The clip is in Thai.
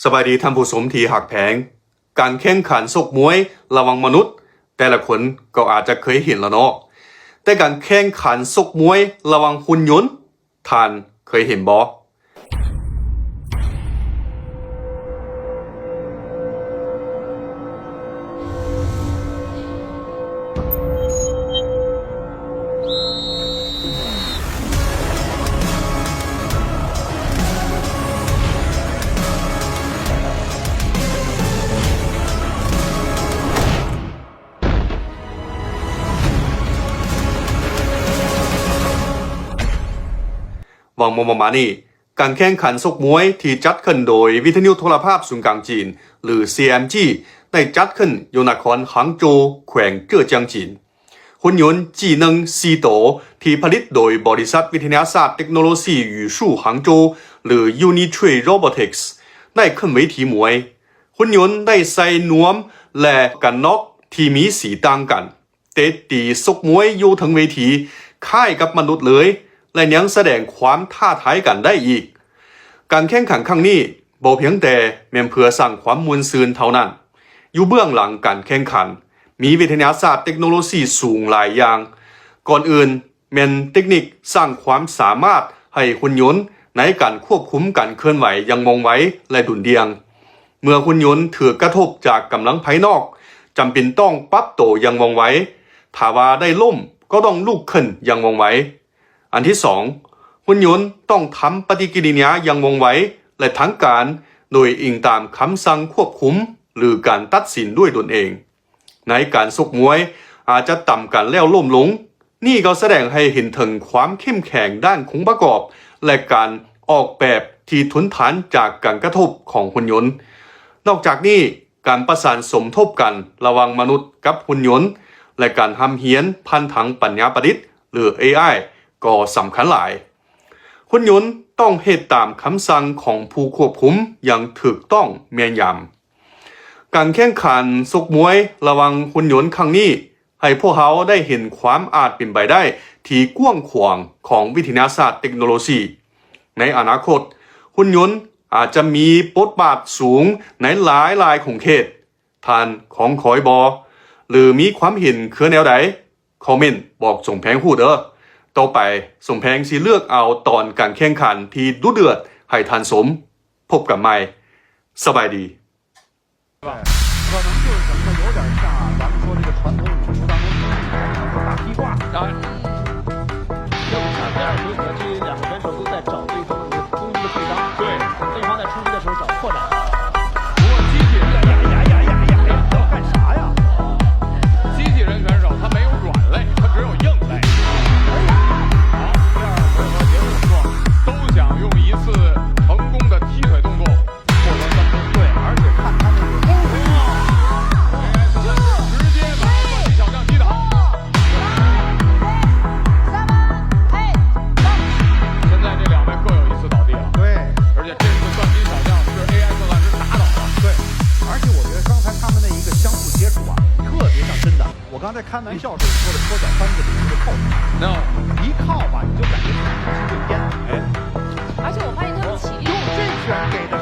สบายดีท่านผู้ชมที่หักแพงการแข่งขันชกมวยระหว่างมนุษย์แต่ละคนก็อาจจะเคยเห็นแล้วเนาะแต่การแข่งขันชกมวยระหว่างหุ่นยนต์ท่านเคยเห็นบ่วังมมานี่การแข่งขันชกมวยที่จัดขึ้นโดยวิทยุโทรภาพศูนย์กลางจีนหรือ CMG ได้จัดขึ้นอยู่นครหางโจวแขวงเจ้อเจียงจีนหุ่นยนต์จีนึง4ตัวที่ผลิตโดยบริษัทวิทยาศาสตร์เทคโนโลยีหยู่สู่หางโจวหรือ Unitree Robotics ได้ขึ้นเวทีมวยหุ่นยนต์ได้ใส่นวมและกันน็อกที่มีสีต่างกันเตะตีชกมวยอยู่ทั้งเวทีคล้ายกับมนุษย์เลยและยังแสดงความท้าทายกันได้อีกการแข่งขันครั้งนี้บ่เพียงแต่แม่นเพื่อสร้างความมวลซืนเท่านั้นอยู่เบื้องหลังการแข่งขันมีวิทยาศาสตร์เทคโนโลยีสูงหลายอย่างก่อนอื่นแม่นเทคนิคสร้างความสามารถให้หุ่นยนต์ในการควบคุมการเคลื่อนไหวอย่างว่องไวและดุลเดียงเมื่อหุ่นยนต์ถูกกระทบจากกำลังภายนอกจำเป็นต้องปรับตัวอย่างว่องไวถ้าว่าได้ล้มก็ต้องลุกขึ้นอย่างว่องไวอันที่2หุ่นยนต์ต้องทำปฏิกิริยาอย่างว่องไวและทั้งการโดยอิงตามคำสั่งควบคุมหรือการตัดสินด้วยตนเองในการชกมวยอาจจะต่ำกันแล้วล้มลงนี่ก็แสดงให้เห็นถึงความเข้มแข็งด้านองค์ประกอบและการออกแบบที่ทนทานจากการกระทบของหุ่นยนต์นอกจากนี้การประสานสมทบกันระหว่างมนุษย์กับหุ่นยนต์และการทำเหียนพันถังปัญญาประดิษฐ์หรือ AI ก็สำคัญหลายหุ่นยนต์ต้องเฮ็ดตามคำสั่งของผู้ควบคุมอย่างถูกต้องแม่นยำการแข่งขันชกมวยระหว่างหุ่นยนต์ครั้งนี้ให้พวกเขาได้เห็นความอาจเป็นไปได้ที่กว้างขวางของวิทยาศาสตร์เทคโนโลยีในอนาคตหุ่นยนต์อาจจะมีบทบาทสูงในหลายของเขตท่านของคอยบอหรือมีความเห็นคือแนวใดคอมเมนต์บอกส่งแพงพูดต่อไปส่งแพงสิเลือกเอาตอนการแข่งขันที่ดุเดือดให้ทันสมพบกับใหม่สบายดี可能就是什么有点像咱们说这个传统武术当中打劈挂当然要不像第二回合这两个选手都在找对方的攻击的对方对对方在冲击的时候找破绽不过机器人要干啥呀机器人选手他没有软肋他只有硬肋都想用一次成功的踢腿动作获得3分对而且看他那个直接把李小将击倒现在这两位各有一次倒地了对而且这次断金小将是 AI 测算师打倒了对而且我觉得刚才他们那一个相互接触啊特别像真的我刚才开玩笑时候说的搓脚翻子里面的扣 no 一靠吧你就感觉身对天而且我发现他们起立用这拳给的